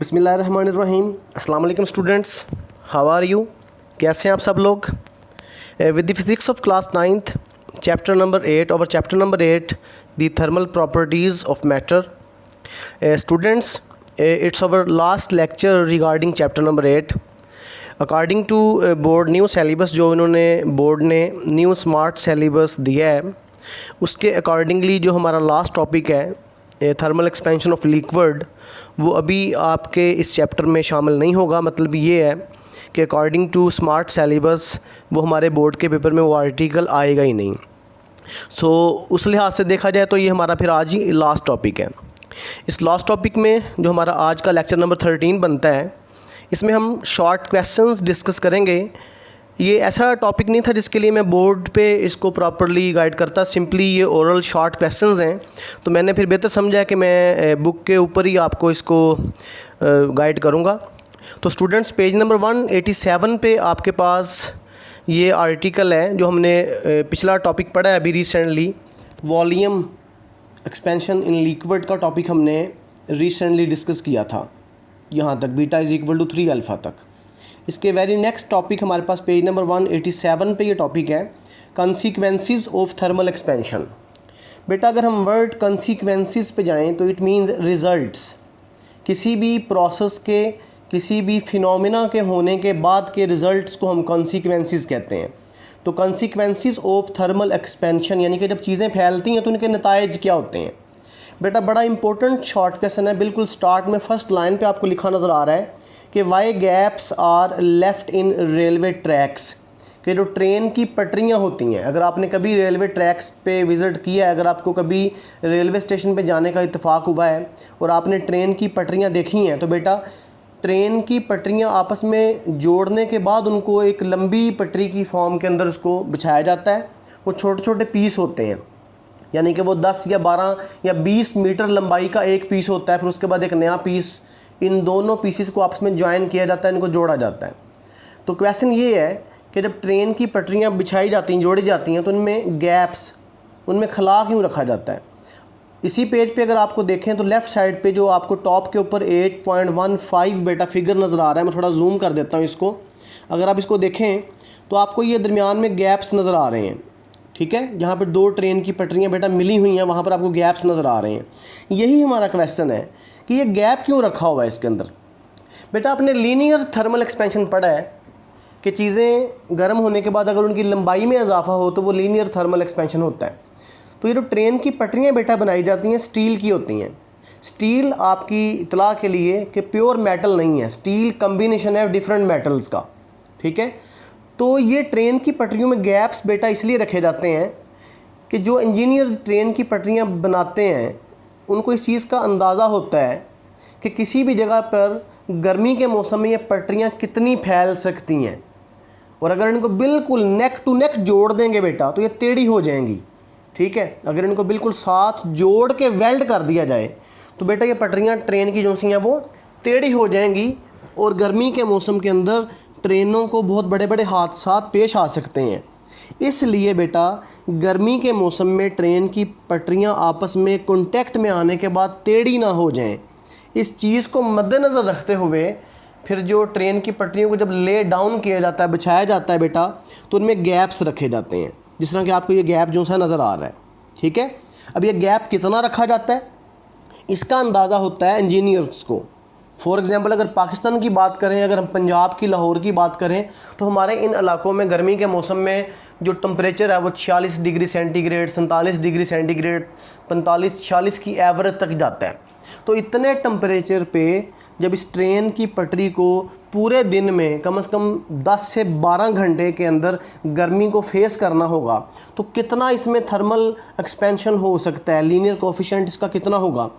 बिस्मिल्लाहिर्रहमानिर्रहीम। अस्सलाम वालेकुम स्टूडेंट्स, हाउ आर यू? कैसे हैं आप सब लोग? With the physics of class 9th chapter number 8 और chapter number 8 the thermal properties of matter. Students, it's our last lecture regarding chapter number 8 according to board new syllabus जो इन्होंने board ने new smart syllabus दिया है उसके accordingly जो हमारा last topic है थर्मल एक्सपेंशन ऑफ लिक्विड वो अभी आपके इस चैप्टर में शामिल नहीं होगा। मतलब ये है कि अकॉर्डिंग टू स्मार्ट सेलेबस वो हमारे बोर्ड के पेपर में वो आर्टिकल आएगा ही नहीं। सो उस लिहाज से देखा जाए तो ये हमारा फिर आज ही लास्ट टॉपिक है। इस लास्ट टॉपिक में जो हमारा आज का लेक्चर नंबर 13 बनता है इसमें हम शॉर्ट क्वेश्चंस डिस्कस करेंगे। ये ऐसा टॉपिक नहीं था जिसके लिए मैं बोर्ड पे इसको प्रॉपरली गाइड करता, सिंपली ये ओरल शॉर्ट क्वेश्चंस हैं तो मैंने फिर बेहतर समझा कि मैं बुक के ऊपर ही आपको इसको गाइड करूँगा। तो स्टूडेंट्स, पेज नंबर 187 पे आपके पास ये आर्टिकल है जो हमने पिछला टॉपिक पढ़ा है अभी recently, volume expansion in liquid का टॉपिक हमने रिसेंटली डिस्कस किया था यहाँ तक, beta is equal to 3 alpha तक। इसके वेरी नेक्स्ट टॉपिक हमारे पास पेज नंबर 187 पे ये टॉपिक है कंसीक्वेंसेस ऑफ थर्मल एक्सपेंशन। बेटा अगर हम वर्ड कंसीक्वेंसेस पे जाएं तो इट मींस रिज़ल्ट्स, किसी भी प्रोसेस के किसी भी फिनोमिना के होने के बाद के रिज़ल्ट्स को हम कंसीक्वेंसेस कहते हैं। तो कंसीक्वेंसेस ऑफ थर्मल एक्सपेंशन यानी कि जब चीज़ें फैलती हैं तो उनके नताइज क्या होते हैं। बेटा बड़ा इंपॉर्टेंट शॉर्ट क्वेश्चन है, बिल्कुल स्टार्ट में फर्स्ट लाइन पे आपको लिखा नज़र आ रहा है कि why gaps are left in railway tracks, कि जो ट्रेन की पटरियाँ होती हैं, अगर आपने कभी रेलवे ट्रैक्स पे विज़िट किया है, अगर आपको कभी रेलवे स्टेशन पे जाने का इत्तेफाक हुआ है और आपने ट्रेन की पटरियाँ देखी हैं तो बेटा ट्रेन की पटरियाँ आपस में जोड़ने के बाद उनको एक लंबी पटरी की फॉर्म के अंदर उसको बिछाया जाता है। वो छोटे छोटे पीस होते हैं, यानी कि वो 10 या 12 या 20 मीटर लंबाई का एक पीस होता है, फिर उसके बाद एक नया पीस, इन दोनों पीसेस को आपस में ज्वाइन किया जाता है, इनको जोड़ा जाता है। तो क्वेश्चन ये है कि जब ट्रेन की पटरियाँ बिछाई जाती हैं, जोड़ी जाती हैं, तो उनमें गैप्स, उनमें खला क्यों रखा जाता है। इसी पेज पे अगर आपको देखें तो लेफ़्ट साइड पे जो आपको टॉप के ऊपर 8.15 बेटा फिगर नज़र आ रहा है, मैं थोड़ा जूम कर देता हूँ इसको। अगर आप इसको देखें तो आपको ये दरमियान में गैप्स नज़र आ रहे हैं, ठीक है, जहाँ पर दो ट्रेन की पटरियाँ बेटा मिली हुई हैं वहाँ पर आपको गैप्स नज़र आ रहे हैं। यही हमारा क्वेश्चन है कि ये गैप क्यों रखा हुआ है इसके अंदर। बेटा आपने लीनियर थर्मल एक्सपेंशन पढ़ा है कि चीज़ें गर्म होने के बाद अगर उनकी लंबाई में इजाफा हो तो वो लीनियर थर्मल एक्सपेंशन होता है। तो ये जो ट्रेन की पटरियाँ बेटा बनाई जाती हैं स्टील की होती हैं। स्टील आपकी इतला के लिए कि प्योर मेटल नहीं है, स्टील कम्बिनेशन है डिफरेंट मेटल्स का, ठीक है। तो ये ट्रेन की पटरियों में गैप्स बेटा इसलिए रखे जाते हैं कि जो इंजीनियर ट्रेन की पटरियाँ बनाते हैं उनको इस चीज़ का अंदाज़ा होता है कि किसी भी जगह पर गर्मी के मौसम में ये पटरियाँ कितनी फैल सकती हैं, और अगर इनको बिल्कुल नेक टू नेक जोड़ देंगे बेटा तो ये टेढ़ी हो जाएंगी, ठीक है। अगर इनको बिल्कुल साथ जोड़ के वेल्ड कर दिया जाए तो बेटा ये पटरियाँ ट्रेन की जो सी हैं वो टेढ़ी हो जाएंगी, और गर्मी के मौसम के अंदर ट्रेनों को बहुत बड़े बड़े हादसा पेश आ सकते हैं। इसलिए बेटा गर्मी के मौसम में ट्रेन की पटरियां आपस में कांटेक्ट में आने के बाद टेढ़ी ना हो जाएं, इस चीज़ को मद्देनज़र रखते हुए फिर जो ट्रेन की पटरियों को जब ले डाउन किया जाता है, बिछाया जाता है बेटा, तो उनमें गैप्स रखे जाते हैं, जिस तरह कि आपको ये गैप जो सा नज़र आ रहा है, ठीक है। अब ये गैप कितना रखा जाता है इसका अंदाज़ा होता है इंजीनियर्स को। फॉर एग्ज़ाम्पल अगर पाकिस्तान की बात करें, अगर हम पंजाब की लाहौर की बात करें तो हमारे इन इलाकों में गर्मी के मौसम में जो टम्परेचर है वो 46 डिग्री सेंटीग्रेड, 47 डिग्री सेंटीग्रेड, 45-46 की एवरेज तक जाता है। तो इतने टम्परेचर पे जब इस ट्रेन की पटरी को पूरे दिन में कम से कम 10 से 12 घंटे के अंदर गर्मी को फेस करना होगा तो कितना इसमें थर्मल एक्सपेंशन हो सकता है, लीनियर कोफिशिएंट इसका कितना होगा,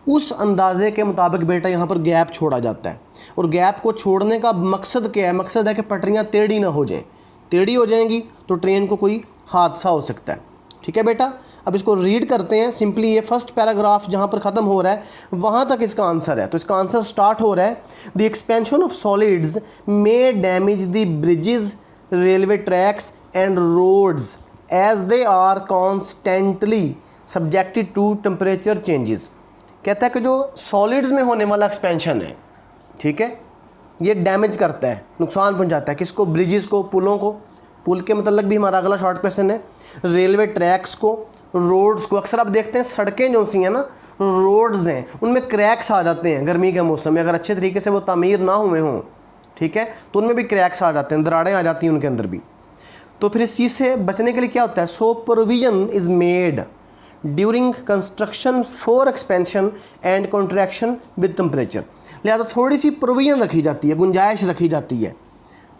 उस अंदाजे के मुताबिक बेटा यहाँ पर गैप छोड़ा जाता है। और गैप को छोड़ने का मकसद क्या है? मकसद है कि पटरियाँ टेढ़ी ना हो जाएं। टेढ़ी हो जाएंगी तो ट्रेन को कोई हादसा हो सकता है, ठीक है बेटा। अब इसको रीड करते हैं सिंपली। ये फर्स्ट पैराग्राफ जहाँ पर ख़त्म हो रहा है वहाँ तक इसका आंसर है। तो इसका आंसर स्टार्ट हो रहा है, the expansion of solids may damage the bridges, railway tracks and roads as they are constantly subjected to temperature changes. कहता है कि जो सॉलिड्स में होने वाला एक्सपेंशन है, ठीक है। ये डैमेज करता है, नुकसान पहुंचाता है किसको? ब्रिजेस को, पुलों को। पुल के मतलब भी हमारा अगला शॉर्ट क्वेश्चन है। रेलवे ट्रैक्स को, रोड्स को। अक्सर आप देखते हैं सड़कें जो सी हैं ना, रोड्स हैं, उनमें क्रैक्स आ जाते हैं गर्मी के मौसम में, अगर अच्छे तरीके से वो तामीर ना हुए हों, ठीक है, तो उनमें भी क्रैक्स आ जाते हैं, दरारें आ जाती हैं उनके अंदर भी। तो फिर इस चीज़ से बचने के लिए क्या होता है? So provision is made during construction for expansion and contraction with temperature. लिहाजा थोड़ी सी प्रोविजन रखी जाती है, गुंजाइश रखी जाती है,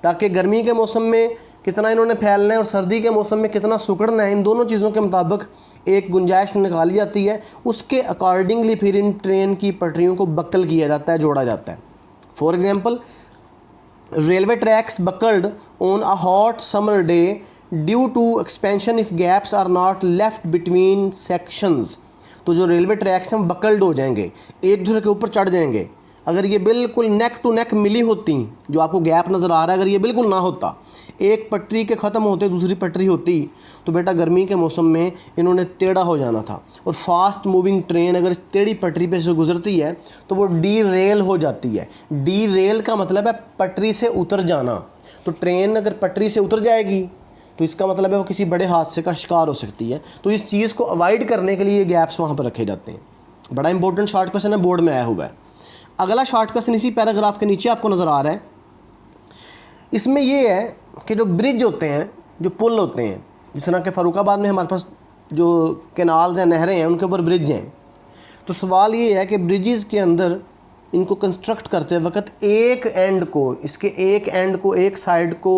ताकि गर्मी के मौसम में कितना इन्होंने फैलना है और सर्दी के मौसम में कितना सुकड़ना है, इन दोनों चीज़ों के मुताबिक एक गुंजाइश निकाली जाती है। उसके अकॉर्डिंगली फिर इन ट्रेन की पटरियों को बक्कल किया जाता है, जोड़ा जाता है। For example, railway tracks buckled on a hot summer day due to expansion if gaps are not left between sections. तो जो रेलवे ट्रैक्स हैं बकल्ड हो जाएंगे, एक दूसरे के ऊपर चढ़ जाएंगे। अगर ये बिल्कुल नेक टू नेक मिली होती, जो आपको गैप नज़र आ रहा है, अगर ये बिल्कुल ना होता, एक पटरी के ख़त्म होते दूसरी पटरी होती, तो बेटा गर्मी के मौसम में इन्होंने टेढ़ा हो जाना था। और फास्ट मूविंग ट्रेन अगर इस टेढ़ी पटरी पे से गुजरती है तो वो डी रेल हो जाती है। डी रेल का मतलब है पटरी से उतर जाना। तो ट्रेन अगर पटरी से उतर जाएगी तो इसका मतलब है वो किसी बड़े हादसे का शिकार हो सकती है। तो इस चीज़ को अवॉइड करने के लिए ये गैप्स वहाँ पर रखे जाते हैं। बड़ा इंपॉर्टेंट शॉर्ट क्वेश्चन है, बोर्ड में आया हुआ है। अगला शॉर्ट क्वेश्चन इसी पैराग्राफ के नीचे आपको नज़र आ रहा है। इसमें ये है कि जो ब्रिज होते हैं, जो पुल होते हैं, जिस तरह के फ़रुखाबाद में हमारे पास जो कैनाल्स हैं, नहरें हैं, उनके ऊपर ब्रिज हैं। तो सवाल ये है कि ब्रिजेस के अंदर इनको कंस्ट्रक्ट करते वक्त एक एंड को, इसके एक एंड को, एक साइड को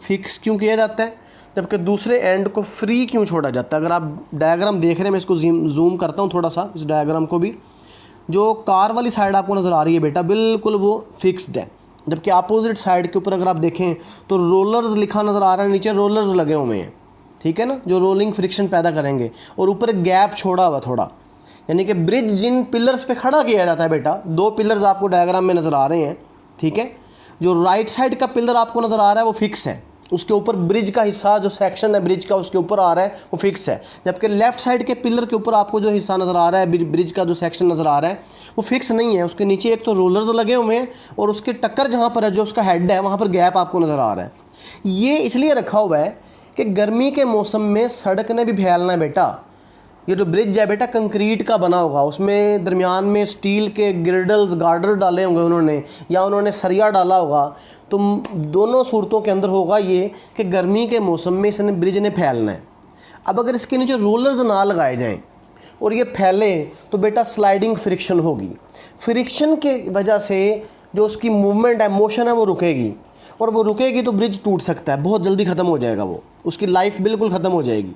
फिक्स क्यों किया जाता है, जबकि दूसरे एंड को फ्री क्यों छोड़ा जाता है? अगर आप डायग्राम देख रहे हैं, मैं इसको जूम करता हूँ थोड़ा सा, इस डायग्राम को भी। जो कार वाली साइड आपको नज़र आ रही है बेटा, बिल्कुल वो फिक्स्ड है, जबकि अपोजिट साइड के ऊपर अगर आप देखें तो रोलर्स लिखा नज़र आ रहा है, नीचे रोलर्स लगे हुए हैं, ठीक है ना, जो रोलिंग फ्रिक्शन पैदा करेंगे। और ऊपर एक गैप छोड़ा हुआ थोड़ा, यानी कि ब्रिज जिन पिलर्स पे खड़ा किया जाता है बेटा, दो पिलर्स आपको डायग्राम में नज़र आ रहे हैं, ठीक है। जो राइट साइड का पिलर आपको नज़र आ रहा है वो फिक्स है, उसके ऊपर ब्रिज का हिस्सा, जो सेक्शन है ब्रिज का उसके ऊपर आ रहा है वो फिक्स है। जबकि लेफ़्ट साइड के पिलर के ऊपर आपको जो हिस्सा नज़र आ रहा है, ब्रिज का जो सेक्शन नज़र आ रहा है, वो फिक्स नहीं है। उसके नीचे एक तो रोलर्स लगे हुए हैं और उसके टक्कर जहाँ पर है, जो उसका हेड है, वहाँ पर गैप आपको नज़र आ रहा है। ये इसलिए रखा हुआ है कि गर्मी के मौसम में सड़क ने भी फैलना है बेटा। ये जो ब्रिज है बेटा कंक्रीट का बना होगा, उसमें दरमियान में स्टील के गिर्डल्स, गार्डर डाले होंगे उन्होंने, या उन्होंने सरिया डाला होगा। तो दोनों सूरतों के अंदर होगा ये कि गर्मी के मौसम में इसने ब्रिज ने फैलना है। अब अगर इसके नीचे रोलर्स ना लगाए जाएं और ये फैले तो बेटा स्लाइडिंग फ्रिक्शन होगी। फ्रिक्शन के वजह से जो उसकी मूवमेंट है, मोशन है, वो रुकेगी, और वो रुकेगी तो ब्रिज टूट सकता है, बहुत जल्दी ख़त्म हो जाएगा, वो उसकी लाइफ बिल्कुल ख़त्म हो जाएगी।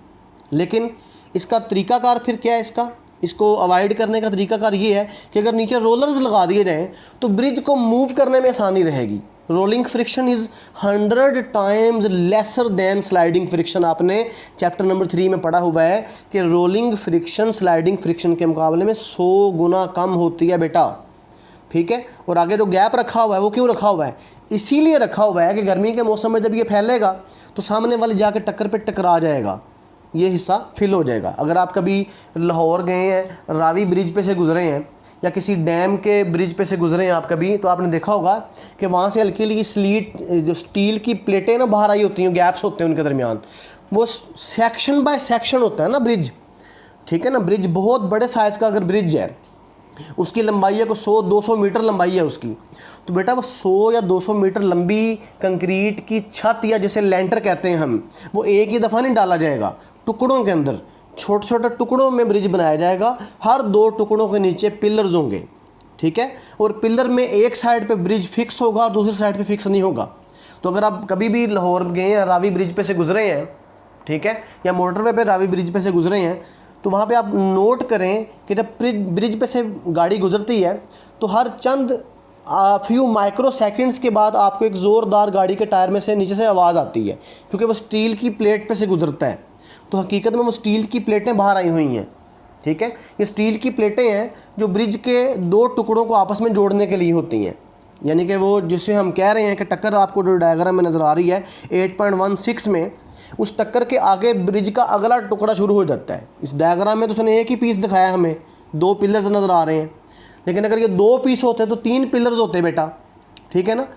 लेकिन इसका तरीकाकार फिर क्या है? इसको अवॉइड करने का तरीकाकार ये है कि अगर नीचे रोलर्स लगा दिए जाएँ तो ब्रिज को मूव करने में आसानी रहेगी। Rolling friction is 100 times lesser than sliding friction. आपने चैप्टर नंबर 3 में पढ़ा हुआ है कि रोलिंग फ्रिक्शन स्लाइडिंग फ्रिक्शन के मुकाबले में 100 गुना कम होती है बेटा, ठीक है। और आगे जो गैप रखा हुआ है वो क्यों रखा हुआ है? इसीलिए रखा हुआ है कि गर्मी के मौसम में जब ये फैलेगा तो सामने वाले जाके टक्कर पे टकरा जाएगा, ये हिस्सा फिल हो जाएगा। अगर आप कभी लाहौर गए हैं, रावी ब्रिज पे से गुजरे हैं, या किसी डैम के ब्रिज पे से गुजरे हैं आप कभी, तो आपने देखा होगा कि वहाँ से हल्की हल्की स्लीट, जो स्टील की प्लेटें ना बाहर आई होती हैं, गैप्स होते हैं उनके दरमियान, वो सेक्शन बाय सेक्शन होता है ना ब्रिज, ठीक है ना। ब्रिज बहुत बड़े साइज़ का अगर ब्रिज है, उसकी लंबाई है को 100-200 मीटर लंबाई है उसकी, तो बेटा वो 100 या 200 मीटर लंबी कंक्रीट की छत, या जैसे लेंटर कहते हैं हम, वो एक ही दफ़ा नहीं डाला जाएगा, टुकड़ों के अंदर छोटे छोटे टुकड़ों में ब्रिज बनाया जाएगा। हर 2 टुकड़ों के नीचे पिलर्स होंगे, ठीक है। और पिलर में एक साइड पे ब्रिज फिक्स होगा और दूसरी साइड पे फिक्स नहीं होगा। तो अगर आप कभी भी लाहौर गए हैं, रावी ब्रिज पे से गुजरे हैं, ठीक है, या मोटरवे पे रावी ब्रिज पे से गुजरे हैं, तो वहाँ पे आप नोट करें कि जब ब्रिज पे से गाड़ी गुजरती है तो हर चंद फ्यू माइक्रो सेकेंड्स के बाद आपको एक ज़ोरदार गाड़ी के टायर में से नीचे से आवाज़ आती है, क्योंकि वो स्टील की प्लेट पे से गुजरता है। तो हकीकत में वो स्टील की प्लेटें बाहर आई हुई हैं, ठीक है। ये स्टील की प्लेटें हैं जो ब्रिज के 2 टुकड़ों को आपस में जोड़ने के लिए होती हैं, यानी कि वो जिसे हम कह रहे हैं कि टक्कर आपको जो डायग्राम में नज़र आ रही है 8.16 में, उस टक्कर के आगे ब्रिज का अगला टुकड़ा शुरू हो जाता है। इस डायग्राम में तो उसने एक ही पीस दिखाया, हमें 2 पिलर्स नज़र आ रहे हैं, लेकिन अगर ये 2 पीस होते तो 3 पिलर्स होते बेटा, ठीक है ना।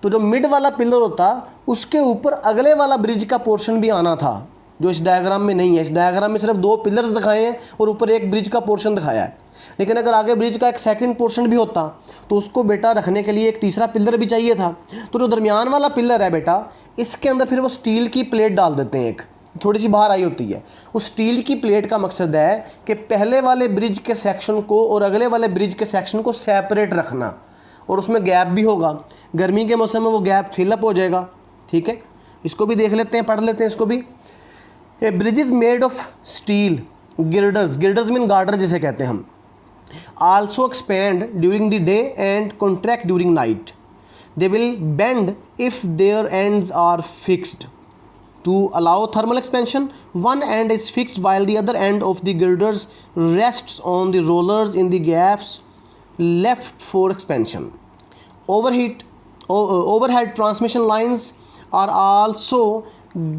तो जो मिड वाला पिलर होता उसके ऊपर अगले वाला ब्रिज का पोर्शन भी आना था, जो इस डायग्राम में नहीं है। इस डायग्राम में सिर्फ 2 पिलर्स दिखाए हैं और ऊपर एक ब्रिज का पोर्शन दिखाया है। लेकिन अगर आगे ब्रिज का एक सेकंड पोर्शन भी होता तो उसको बेटा रखने के लिए एक तीसरा पिलर भी चाहिए था। तो जो दरमियान वाला पिलर है बेटा, इसके अंदर फिर वो स्टील की प्लेट डाल देते हैं, एक थोड़ी सी बाहर आई होती है। उस स्टील की प्लेट का मकसद है कि पहले वाले ब्रिज के सेक्शन को और अगले वाले ब्रिज के सेक्शन को सेपरेट रखना, और उसमें गैप भी होगा। गर्मी के मौसम में वो गैप फिलअप हो जाएगा, ठीक है। इसको भी देख लेते हैं, पढ़ लेते हैं इसको भी। A bridge is made of steel girders, girders mean girder जिसे कहते हैं हम, also expand during the day and contract during night. They will bend if their ends are fixed to allow thermal expansion. One end is fixed while the other end of the girders rests on the rollers in the gaps left for expansion. Overhead transmission lines are also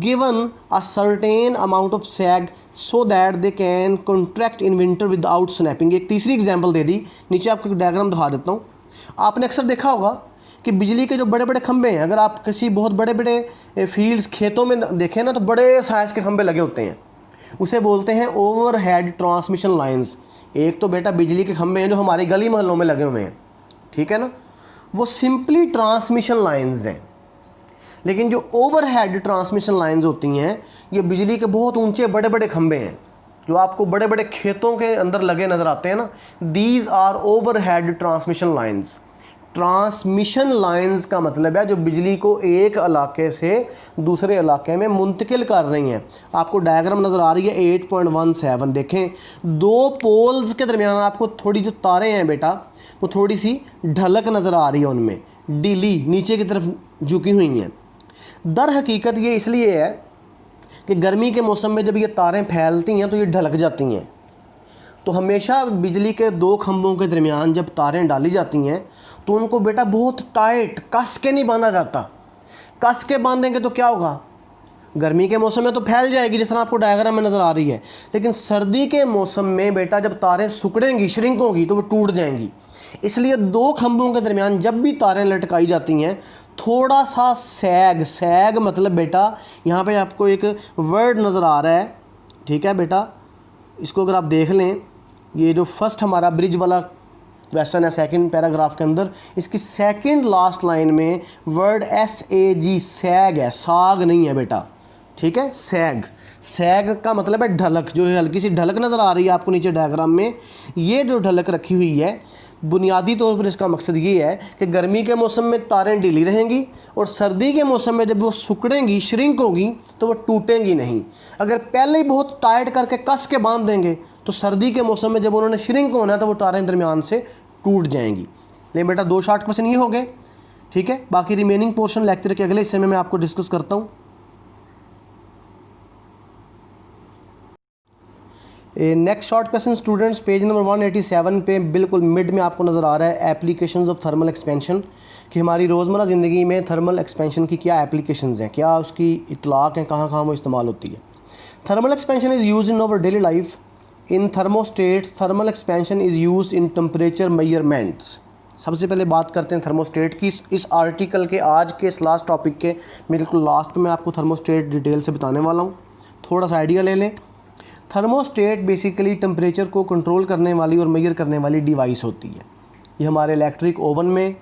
given a certain amount of sag so that they can contract in winter without snapping. एक तीसरी example दे दी, नीचे आपको diagram दिखा देता हूँ। आपने अक्सर देखा होगा कि बिजली के जो बड़े बड़े खंभे हैं, अगर आप किसी बहुत बड़े बड़े फील्ड्स खेतों में देखें ना, तो बड़े साइज़ के खंभे लगे होते हैं, उसे बोलते हैं ओवरहेड ट्रांसमिशन लाइंस। एक तो बेटा बिजली के खंभे हैं जो हमारी गली मोहल्लों में लगे हुए हैं, ठीक है ना, वो सिंपली ट्रांसमिशन लाइंस हैं। लेकिन जो ओवरहेड ट्रांसमिशन लाइंस होती हैं, ये बिजली के बहुत ऊंचे बड़े बड़े खंभे हैं जो आपको बड़े बड़े खेतों के अंदर लगे नज़र आते हैं ना, these are overhead transmission lines. Transmission lines का मतलब है जो बिजली को एक इलाके से दूसरे इलाके में मुंतकिल कर रही हैं। आपको डायग्राम नज़र आ रही है 8.17। देखें, 2 पोल्स के दरमियान आपको थोड़ी जो तारें हैं बेटा, वो थोड़ी सी ढलक नज़र आ रही है, उनमें डीली नीचे की तरफ झुकी हुई हैं। दर हकीकत ये इसलिए है कि गर्मी के मौसम में जब ये तारें फैलती हैं तो ये ढलक जाती हैं। तो हमेशा बिजली के 2 खंभों के दरमियान जब तारें डाली जाती हैं तो उनको बेटा बहुत टाइट कस के नहीं बांधा जाता। कस के बांधेंगे तो क्या होगा, गर्मी के मौसम में तो फैल जाएगी जिस तरह आपको डायग्राम में नज़र आ रही है। लेकिन सर्दी के मौसम में बेटा जब तारें सिकुड़ेंगी, श्रिंक होगी, तो वो टूट जाएंगी। इसलिए 2 खंभों के दरमियान जब भी तारें लटकाई जाती हैं, थोड़ा सा सैग मतलब बेटा यहाँ पे आपको एक वर्ड नज़र आ रहा है, ठीक है बेटा। इसको अगर आप देख लें, ये जो फर्स्ट हमारा ब्रिज वाला क्वेश्चन है सेकंड पैराग्राफ के अंदर, इसकी सेकंड लास्ट लाइन में वर्ड SAG सैग है, साग नहीं है बेटा, ठीक है। सैग का मतलब है ढलक, जो हल्की सी ढलक नज़र आ रही है आपको नीचे डायग्राम में, ये जो ढलक रखी हुई है, बुनियादी तौर पर इसका मकसद ये है कि गर्मी के मौसम में तारें ढीली रहेंगी और सर्दी के मौसम में जब वो सिकुड़ेंगी, श्रिंक होगी, तो वो टूटेंगी नहीं। अगर पहले ही बहुत टाइट करके कस के बांध देंगे तो सर्दी के मौसम में जब उन्होंने श्रिंक होना है तो वो तारें दरमियान से टूट जाएंगी। लेकिन बेटा 2 शॉर्ट क्वेश्चन ये हो गए, ठीक है। बाकी रिमेनिंग पोर्शन लेक्चर के अगले हिस्से में मैं आपको डिस्कस करता हूँ। Next short question students, page number 187 पे बिल्कुल मिड में आपको नज़र आ रहा है एप्लीकेशंस ऑफ थर्मल एक्सपेंशन, कि हमारी रोज़मर्रा ज़िंदगी में थर्मल एक्सपेंशन की क्या एप्लीकेशंस हैं, क्या उसकी इतलाक़ हैं, कहाँ कहाँ वो इस्तेमाल होती है। Thermal expansion is use in our daily life in thermostats. Thermal expansion is use in temperature measurements. सबसे पहले बात करते हैं थर्मोस्टेट की। इस आर्टिकल के आज के इस लास्ट टॉपिक के बिल्कुल लास्ट में आपको थर्मोस्टेट डिटेल से बताने वाला हूँ, थोड़ा सा आइडिया ले लें। थर्मोस्टेट बेसिकली टेम्परेचर को कंट्रोल करने वाली और मेजर करने वाली डिवाइस होती है। ये हमारे इलेक्ट्रिक ओवन में,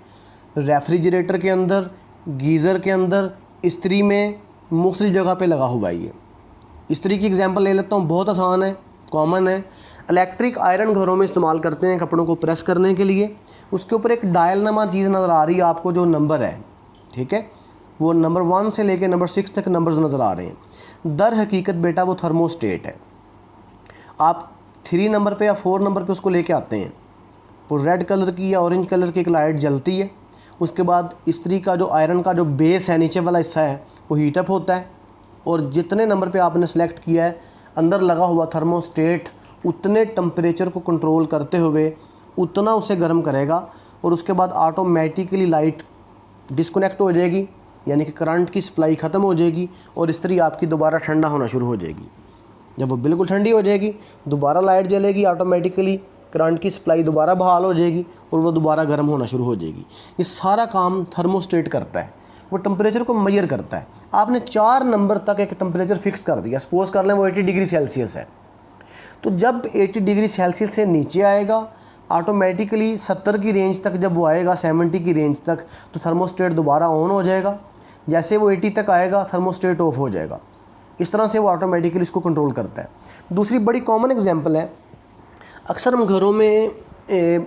रेफ्रिजरेटर के अंदर, गीज़र के अंदर, इस्त्री में, मुख्तलिफ जगह पे लगा हुआ है। ये इस्त्री की एग्जांपल ले लेता हूँ, बहुत आसान है, कॉमन है। इलेक्ट्रिक आयरन घरों में इस्तेमाल करते हैं कपड़ों को प्रेस करने के लिए। उसके ऊपर एक डायल नमा चीज़ नज़र आ रही है आपको, जो नंबर है, ठीक है, वो नंबर 1 से लेकर नंबर 6 तक नंबर्स नज़र आ रहे हैं। दर हकीकत बेटा वो थर्मोस्टेट है। आप 3 नंबर पे या 4 नंबर पे उसको लेके आते हैं, वो रेड कलर की या ऑरेंज कलर की एक लाइट जलती है। उसके बाद इस्त्री का जो आयरन का जो बेस है, नीचे वाला हिस्सा है, वो हीटअप होता है, और जितने नंबर पे आपने सेलेक्ट किया है अंदर लगा हुआ थर्मोस्टेट उतने टेम्परेचर को कंट्रोल करते हुए उतना उसे गर्म करेगा, और उसके बाद ऑटोमेटिकली लाइट डिस्कनेक्ट हो जाएगी, यानी कि करंट की सप्लाई ख़त्म हो जाएगी, और इस्त्री आपकी दोबारा ठंडा होना शुरू हो जाएगी। जब वो बिल्कुल ठंडी हो जाएगी दोबारा लाइट जलेगी ऑटोमेटिकली, करंट की सप्लाई दोबारा बहाल हो जाएगी और वो दोबारा गर्म होना शुरू हो जाएगी। ये सारा काम थर्मोस्टेट करता है, वो टेम्परेचर को मेजर करता है। आपने 4 नंबर तक एक टेम्परेचर फिक्स कर दिया, सपोज कर लें वो 80 डिग्री सेल्सियस है, तो जब 80 डिग्री सेल्सियस से नीचे आएगा ऑटोमेटिकली 70 की रेंज तक, जब वो आएगा 70 की रेंज तक, तो थर्मोस्टेट दोबारा ऑन हो जाएगा। जैसे वो 80 तक आएगा थर्मोस्टेट ऑफ हो जाएगा। इस तरह से वो ऑटोमेटिकली इसको कंट्रोल करता है। दूसरी बड़ी कॉमन एग्जांपल है, अक्सर हम घरों में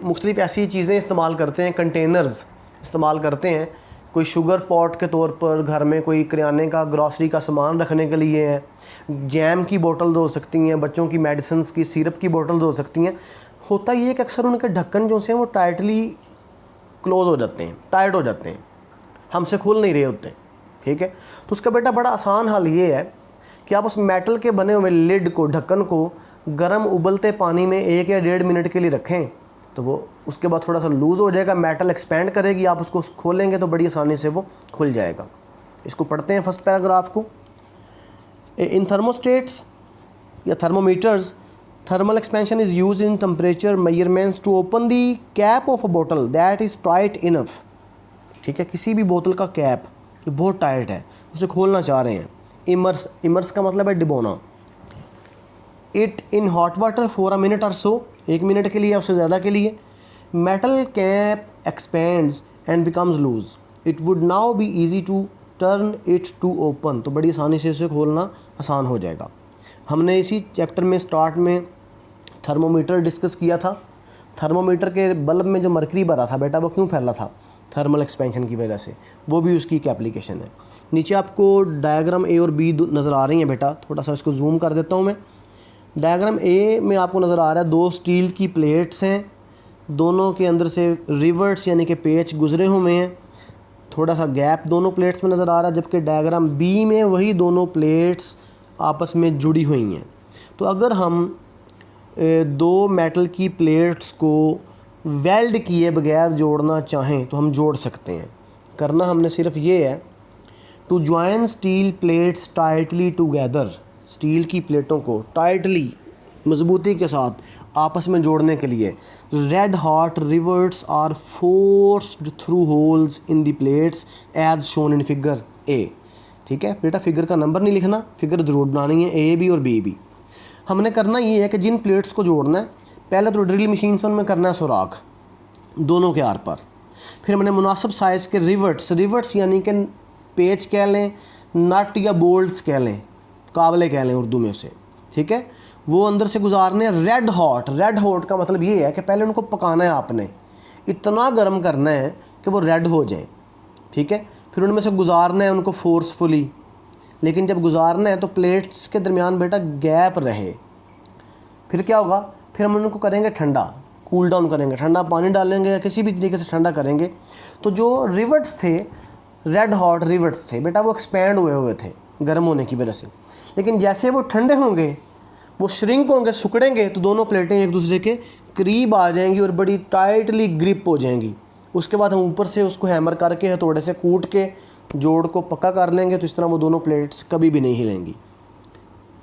मुख्तलिफ ऐसी चीज़ें इस्तेमाल करते हैं, कंटेनर्स इस्तेमाल करते हैं, कोई शुगर पॉट के तौर पर, घर में कोई किराने का ग्रॉसरी का सामान रखने के लिए है, जैम की बोतल्स हो सकती हैं, बच्चों की मेडिसिन्स की, सिरप की बोतल्स हो सकती हैं। होता ये है कि अक्सर उनके ढक्कन जो से वो टाइटली क्लोज हो जाते हैं, टाइट हो जाते हैं, हमसे खुल नहीं रहे होते, ठीक है। तो उसका बेटा बड़ा आसान हल ये है कि आप उस मेटल के बने हुए लिड को, ढक्कन को गर्म उबलते पानी में 1 या 1.5 मिनट के लिए रखें, तो वो उसके बाद थोड़ा सा लूज़ हो जाएगा, मेटल एक्सपेंड करेगी, आप उसको खोलेंगे तो बड़ी आसानी से वो खुल जाएगा। इसको पढ़ते हैं फर्स्ट पैराग्राफ को। इन थर्मोस्टेट्स या thermometers, thermal expansion is use in temperature measurements to open the cap of a बोतल दैट इज़ टाइट इनफ। ठीक है, किसी भी बोतल का कैप जो बहुत टाइट है उसे खोलना चाह रहे हैं। इमर्स, इमर्स का मतलब है डिबोना। It in hot water for a minute और सो, 1 मिनट के लिए या उससे ज़्यादा के लिए। Metal cap expands and becomes loose, it would now be easy to turn it to open, तो बड़ी आसानी से उसे खोलना आसान हो जाएगा। हमने इसी चैप्टर में स्टार्ट में थर्मोमीटर डिस्कस किया था। थर्मोमीटर के बल्ब में जो मरकरी भरा था बेटा, वो क्यों फैला था? थर्मल एक्सपेंशन की वजह से। वो भी उसकी एक एप्लीकेशन है। नीचे आपको डायग्राम ए और बी नज़र आ रही हैं बेटा, थोड़ा सा इसको जूम कर देता हूँ मैं। डायग्राम ए में आपको नज़र आ रहा है 2 स्टील की प्लेट्स हैं, दोनों के अंदर से रिवर्ट्स यानी कि पेच गुजरे हुए हैं, थोड़ा सा गैप दोनों प्लेट्स में नज़र आ रहा है। जबकि डायग्राम बी में वही दोनों प्लेट्स आपस में जुड़ी हुई हैं। तो अगर हम 2 मेटल की प्लेट्स को वेल्ड किए बगैर जोड़ना चाहें तो हम जोड़ सकते हैं। करना हमने सिर्फ ये है, to join steel plates tightly together, steel की प्लेटों को टाइटली, मजबूती के साथ आपस में जोड़ने के लिए red hot rivets are forced through holes in the plates as shown in figure A. ठीक है बेटा, फिगर का नंबर नहीं लिखना, फिगर ज़रूर बनानी है, ए भी और बी भी। हमने करना ये है कि जिन प्लेट्स को जोड़ना है, पहले तो ड्रिल मशीन से उनमें करना है सुराख दोनों के आर पर। फिर हमने मुनासिब साइज़ के रिवर्ट्स यानी कि पेच कह लें, नट या बोल्ट्स कह लें, काबले कह लें उर्दू में उसे, ठीक है, वो अंदर से गुजारने। रेड हॉट का मतलब ये है कि पहले उनको पकाना है आपने, इतना गर्म करना है कि वो रेड हो जाए, ठीक है। फिर उनमें से गुजारना है उनको फोर्सफुली, लेकिन जब गुजारना है तो प्लेट्स के दरमियान बेटा गैप रहे। फिर क्या होगा, फिर हम उनको करेंगे ठंडा, कूल डाउन करेंगे, ठंडा पानी डालेंगे या किसी भी तरीके से ठंडा करेंगे। तो जो रिवर्ट्स थे, रेड हॉट रिवर्ट्स थे बेटा, वो एक्सपैंड हुए थे गर्म होने की वजह से। लेकिन जैसे वो ठंडे होंगे, वो श्रिंक होंगे, सिकुड़ेंगे, तो दोनों प्लेटें एक दूसरे के करीब आ जाएंगी और बड़ी टाइटली ग्रिप हो जाएंगी। उसके बाद हम ऊपर से उसको हैमर करके हथौड़े से कूट के जोड़ को पक्का कर लेंगे, तो इस तरह वो दोनों प्लेट्स कभी भी नहीं हिलेंगी।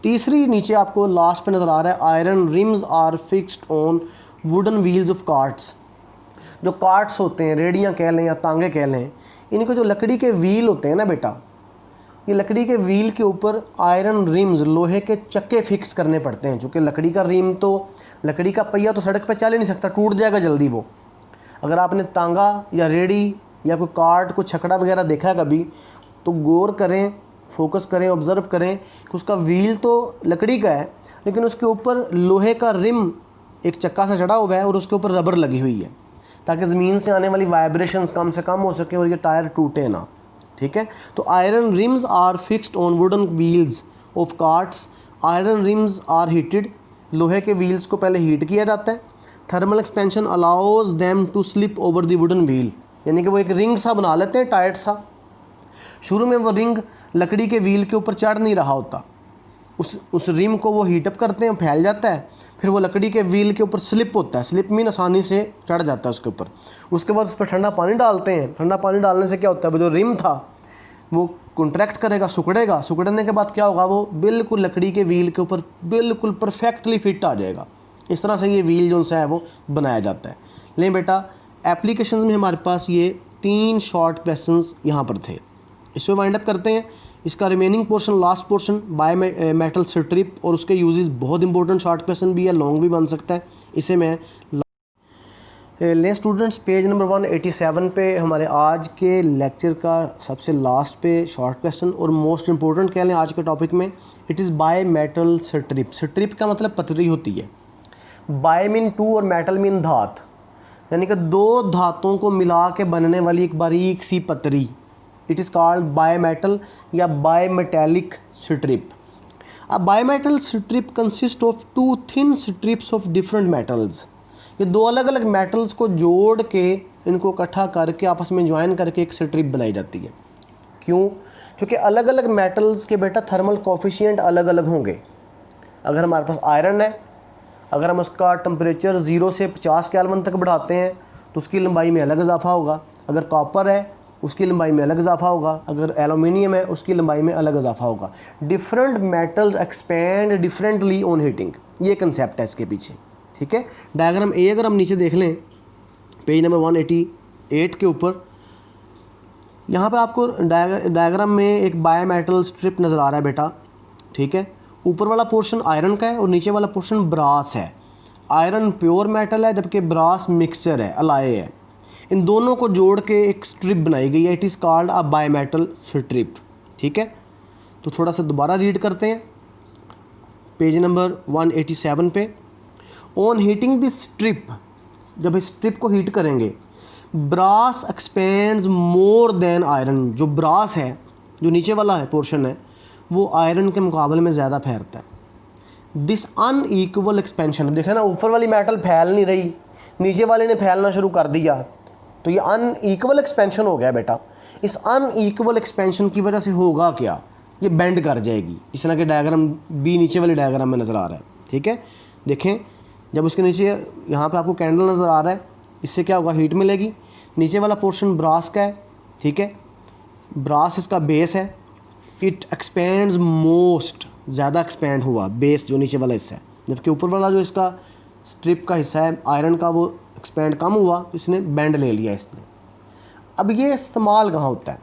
तीसरी नीचे आपको लास्ट पे नज़र आ रहा है, iron rims are fixed on wooden wheels of carts. जो कार्ट्स होते हैं, रेडियाँ कह लें या तांगे कह लें, इनको जो लकड़ी के व्हील होते हैं ना बेटा, ये लकड़ी के व्हील के ऊपर आयरन रिम्स, लोहे के चक्के फिक्स करने पड़ते हैं। चूँकि लकड़ी का रिम तो, लकड़ी का पहिया तो सड़क पर चल ही नहीं सकता, टूट जाएगा जल्दी वो। अगर आपने तांगा या रेडी या कोई कार्ट, कोई छकड़ा वगैरह देखा है कभी, तो गौर करें, फोकस करें, ऑब्ज़र्व करें कि उसका व्हील तो लकड़ी का है, लेकिन उसके ऊपर लोहे का रिम एक चक्का से चढ़ा हुआ है और उसके ऊपर रबर लगी हुई है, ताकि ज़मीन से आने वाली वाइब्रेशंस कम से कम हो सके और ये टायर टूटे ना। ठीक है, तो iron rims are fixed on wooden wheels of carts. Iron rims are heated, लोहे के व्हील्स को पहले हीट किया जाता है। Thermal expansion allows them to slip over the wooden wheel, यानी कि वो एक रिंग सा बना लेते हैं, टाइट सा। शुरू में वो रिंग लकड़ी के व्हील के ऊपर चढ़ नहीं रहा होता, उस रिम को वो हीटअप करते हैं, फैल जाता है, फिर वो लकड़ी के व्हील के ऊपर स्लिप होता है, स्लिप मीन आसानी से चढ़ जाता है उसके ऊपर। उसके बाद उस पर ठंडा पानी डालते हैं। ठंडा पानी डालने से क्या होता है, वो जो रिम था वो कॉन्ट्रैक्ट करेगा, सिकुड़ेगा। सिकुड़ने के बाद क्या होगा, वो बिल्कुल लकड़ी के व्हील के ऊपर बिल्कुल परफेक्टली फिट आ जाएगा। इस तरह से ये व्हील जो सा है वो बनाया जाता है। लेकिन बेटा एप्लीकेशंस में हमारे पास ये 3 शॉर्ट क्वेश्चंस यहाँ पर थे। इसको वाइंड अप करते हैं। इसका remaining portion, last portion by metal strip और उसके यूजेस बहुत इंपॉर्टेंट शॉर्ट क्वेश्चन भी है, लॉन्ग भी बन सकता है। इसे मैं ले स्टूडेंट्स पेज नंबर 187 पे हमारे आज के लेक्चर का सबसे लास्ट पे शॉर्ट क्वेश्चन और मोस्ट इंपॉर्टेंट कह लें आज के टॉपिक में। It is by metal strip. Strip का मतलब पतरी होती है। बाय मीन 2 और मेटल मीन धात, यानी कि 2 धातों को मिला के बनने वाली एक बारीक सी पतरी। It is called by metal या बाय मेटेलिक स्ट्रिप। अब by metal strip consist of 2 thin strips of different metals. ये 2 अलग अलग मेटल्स को जोड़ के इनको इकट्ठा करके आपस में ज्वाइन करके एक स्ट्रिप बनाई जाती है। क्यों? क्योंकि अलग अलग मेटल्स के बेटा थर्मल कोफिशिएंट अलग अलग होंगे। अगर हमारे पास आयरन है, अगर हम उसका टेम्परेचर 0 से 50 केल्विन तक बढ़ाते हैं तो उसकी लंबाई में अलग इजाफा होगा। अगर कॉपर है उसकी लंबाई में अलग इजाफा होगा। अगर एलुमिनियम है उसकी लंबाई में अलग इजाफा होगा। Different metals expand differently on heating, ये कंसेप्ट है इसके पीछे। ठीक है। डायग्राम ए अगर हम नीचे देख लें पेज नंबर 188 के ऊपर, यहाँ पे आपको डायग्राम में एक बाय मेटल स्ट्रिप नज़र आ रहा है बेटा। ठीक है। ऊपर वाला पोर्शन आयरन का है और नीचे वाला पोर्शन ब्रास है। आयरन प्योर मेटल है जबकि ब्रास मिक्सचर है, अलाय है। इन दोनों को जोड़ के एक स्ट्रिप बनाई गई है। It is called a by metal strip. ठीक है। तो थोड़ा सा दोबारा रीड करते हैं पेज नंबर 187 पे। ऑन हीटिंग दिस स्ट्रिप, जब इस स्ट्रिप को हीट करेंगे, brass expands more than iron. जो ब्रास है, जो नीचे वाला है पोर्शन है, वो आयरन के मुकाबले में ज़्यादा फैलता है। दिस अनईक्वल एक्सपेंशन, देखें ना, ऊपर वाली मेटल फैल नहीं रही, नीचे वाले ने फैलना शुरू कर दिया, तो ये अनईक्वल एक्सपेंशन हो गया बेटा। इस अनईक्वल एक्सपेंशन की वजह से होगा क्या? ये बेंड कर जाएगी। इस तरह के डायग्राम बी नीचे वाले डायग्राम में नज़र आ रहा है। ठीक है। देखें, जब उसके नीचे यहाँ पे आपको कैंडल नज़र आ रहा है, इससे क्या होगा? हीट मिलेगी। नीचे वाला पोर्शन ब्रास का है। ठीक है। ब्रास इसका बेस है। इट एक्सपेंड्स मोस्ट, ज़्यादा एक्सपेंड हुआ बेस जो नीचे वाला हिस्सा है, जबकि ऊपर वाला जो इसका स्ट्रिप का हिस्सा है आयरन का, वो एक्सपेंड कम हुआ, इसने बेंड ले लिया इसने। अब ये इस्तेमाल कहाँ होता है?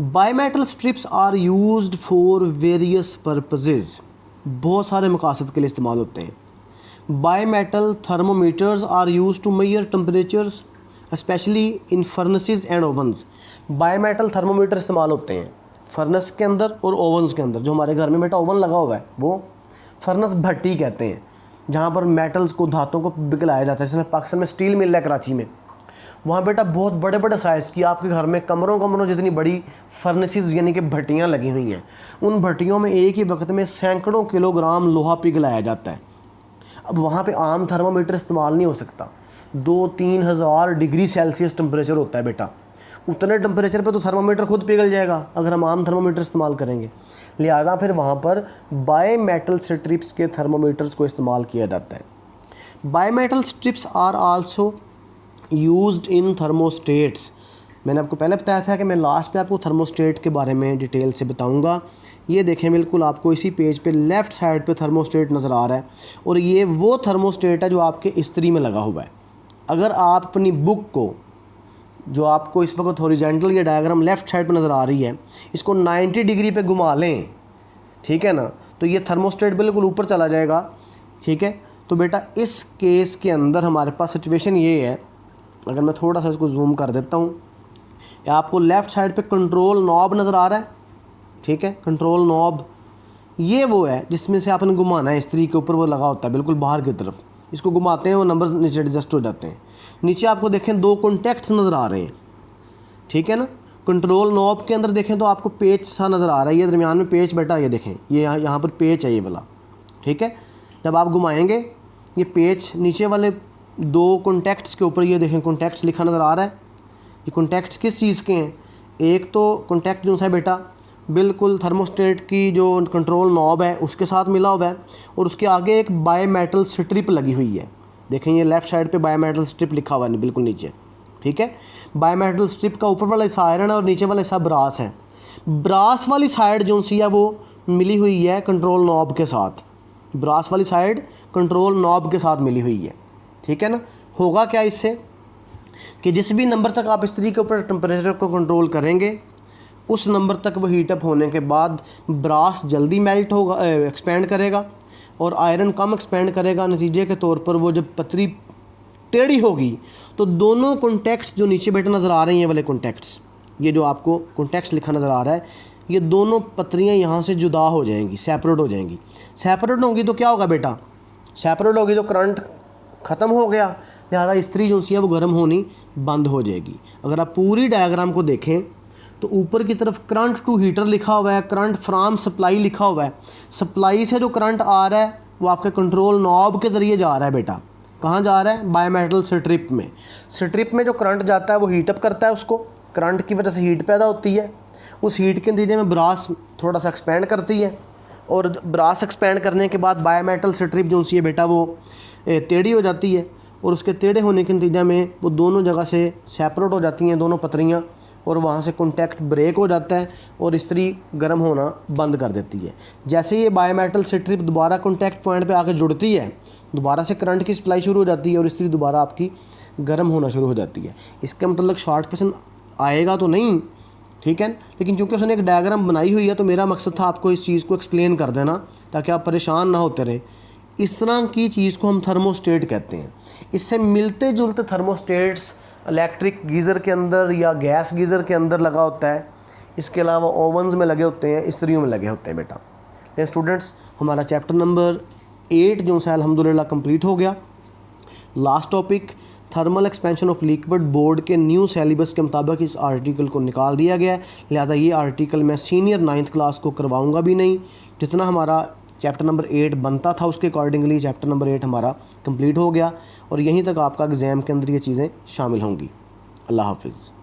Bimetal strips are used for various purposes. बहुत सारे मकासद के लिए इस्तेमाल होते हैं। Bimetal thermometers are used to measure temperatures especially in furnaces and ovens. Bimetal thermometer इस्तेमाल होते हैं फर्नेस के अंदर और ओवन्स के अंदर। जो हमारे घर में बेटा ओवन लगा हुआ है वो फर्नेस भट्टी कहते हैं, जहाँ पर मेटल्स को, धातों को पिघलाया जाता है। जैसे पाकिस्तान में स्टील मिल है कराची में, वहाँ बेटा बहुत बड़े बड़े साइज़ की आपके घर में कमरों जितनी बड़ी फर्नेसेस यानी कि भट्टियाँ लगी हुई हैं। उन भट्टियों में एक ही वक्त में सैकड़ों किलोग्राम लोहा पिघलाया जाता है। अब वहाँ पे आम थर्मामीटर इस्तेमाल नहीं हो सकता। 2-3 हज़ार डिग्री सेल्सियस टेम्परेचर होता है बेटा। उतने टेम्परेचर पे तो थर्मामीटर खुद पिघल जाएगा अगर हम आम थर्मामीटर इस्तेमाल करेंगे। लिहाजा फिर वहाँ पर बाय मेटल स्ट्रिप्स के थर्मामीटर्स को इस्तेमाल किया जाता है। Bimetal strips are also used in thermostats. मैंने आपको पहले बताया था कि मैं लास्ट पे आपको थर्मोस्टेट के बारे में डिटेल से बताऊंगा। ये देखें, बिल्कुल आपको इसी पेज पे लेफ़्ट साइड पे थर्मोस्टेट नज़र आ रहा है और ये वो थर्मोस्टेट है जो आपके इस्त्री में लगा हुआ है। अगर आप अपनी बुक को, जो आपको इस वक्त हॉरिजॉन्टल ये डायग्राम लेफ़्ट साइड पे नज़र आ रही है, इसको 90 डिग्री पे घुमा लें, ठीक है ना, तो ये थर्मोस्टेट बिल्कुल ऊपर चला जाएगा। ठीक है। तो बेटा इस केस के अंदर हमारे पास सिचुएशन ये है, अगर मैं थोड़ा सा इसको जूम कर देता हूँ, आपको लेफ़्ट साइड पे कंट्रोल नॉब नज़र आ रहा है। ठीक है। कंट्रोल नॉब ये वो है जिसमें से आपने घुमाना है, इस्त्री के ऊपर वो लगा होता है बिल्कुल बाहर की तरफ। इसको घुमाते हैं, वो नंबर्स नीचे एडजस्ट हो जाते हैं। नीचे आपको देखें 2 कॉन्टैक्ट्स नज़र आ रहे हैं। ठीक है ना। कंट्रोल नॉब के अंदर देखें तो आपको पेच सा नज़र आ रहा है। ये दरमियान में पेच बेटा, ये देखें, ये यहाँ पर पेच है ये वाला। ठीक है। जब आप घुमाएंगे ये पेच नीचे वाले 2 कॉन्टैक्ट्स के ऊपर, ये देखें कॉन्टैक्ट्स लिखा नज़र आ रहा है। ये कॉन्टैक्ट्स किस चीज़ के हैं? एक तो कॉन्टैक्ट जो है बेटा बिल्कुल थर्मोस्टेट की जो कंट्रोल नॉब है उसके साथ मिला हुआ है, और उसके आगे एक बाय मेटल स्ट्रिप लगी हुई है। देखें ये लेफ़्ट साइड पे बाय मेटल स्ट्रिप लिखा हुआ है बिल्कुल नीचे। ठीक है। बाय मेटल स्ट्रिप का ऊपर वाला हिस्सा आयरन है और नीचे वाला हिस्सा ब्रास है। ब्रास वाली साइड जो सी है वो मिली हुई है कंट्रोल नॉब के साथ। ब्रास वाली साइड कंट्रोल नॉब के साथ मिली हुई है, ठीक है ना। होगा क्या इससे कि जिस भी नंबर तक आप इस्त्री के ऊपर टेम्परेचर को कंट्रोल करेंगे उस नंबर तक वो हीटअप होने के बाद ब्रास जल्दी मेल्ट होगा, एक्सपेंड करेगा, और आयरन कम एक्सपेंड करेगा। नतीजे के तौर पर वो जब पतरी टेढ़ी होगी तो दोनों कॉन्टैक्ट्स जो नीचे बैठे नज़र आ रही हैं वाले कॉन्टैक्ट्स, ये जो आपको कॉन्टैक्ट्स लिखा नज़र आ रहा है, ये दोनों पतरियाँ यहाँ से जुदा हो जाएंगी, सेपरेट हो जाएंगी। सेपरेट होंगी तो क्या होगा बेटा, सेपरेट होगी तो करंट ख़त्म हो गया, लिहाजा इस्त्री जो सी है वो गर्म होनी बंद हो जाएगी। अगर आप पूरी डायग्राम को देखें तो ऊपर की तरफ करंट टू हीटर लिखा हुआ है, करंट फ्रॉम सप्लाई लिखा हुआ है। सप्लाई से जो करंट आ रहा है वो आपके कंट्रोल नॉब के ज़रिए जा रहा है बेटा। कहाँ जा रहा है, बायोमेटल स्ट्रिप में। स्ट्रिप में जो करंट जाता है वो हीटअप करता है उसको, करंट की वजह से हीट पैदा होती है। उस हीट के नतीजे में ब्रास थोड़ा सा एक्सपेंड करती है, और ब्रास एक्सपेंड करने के बाद बायोमेटल स्ट्रिप जो सी है बेटा वो टेढ़ी हो जाती है, और उसके टेढ़े होने के नतीजे में वो दोनों जगह से सेपरेट हो जाती हैं दोनों पतरियाँ, और वहाँ से कॉन्टैक्ट ब्रेक हो जाता है और इस्त्री गर्म होना बंद कर देती है। जैसे ये बायोमेटल स्ट्रिप दोबारा कॉन्टैक्ट पॉइंट पे आके जुड़ती है, दोबारा से करंट की सप्लाई शुरू हो जाती है और इस्त्री दोबारा आपकी गर्म होना शुरू हो जाती है। इसका मतलब शॉर्ट क्वेश्चन आएगा तो नहीं, ठीक है, लेकिन चूँकि उसने एक डायग्राम बनाई हुई है तो मेरा मकसद था आपको इस चीज़ को एक्सप्लेन कर देना ताकि आप परेशान ना होते रहें। इस तरह की चीज़ को हम थर्मोस्टेट कहते हैं। इससे मिलते जुलते थर्मोस्टेट्स इलेक्ट्रिक गीज़र के अंदर या गैस गीज़र के अंदर लगा होता है, इसके अलावा ओवन्स में लगे होते हैं, इस्त्रियों में लगे होते हैं बेटा। ये स्टूडेंट्स हमारा चैप्टर नंबर 8 जो है अल्हम्दुलिल्लाह कंप्लीट हो गया। Last topic thermal expansion of liquid board के न्यू सिलेबस के मुताबिक इस आर्टिकल को निकाल दिया गया है, लिहाजा ये आर्टिकल मैं सीनियर 9th क्लास को करवाऊँगा भी नहीं। जितना हमारा चैप्टर नंबर 8 बनता था उसके अकॉर्डिंगली चैप्टर नंबर 8 हमारा कंप्लीट हो गया, और यहीं तक आपका एग्ज़ाम के अंदर ये चीज़ें शामिल होंगी। अल्लाह हाफिज़।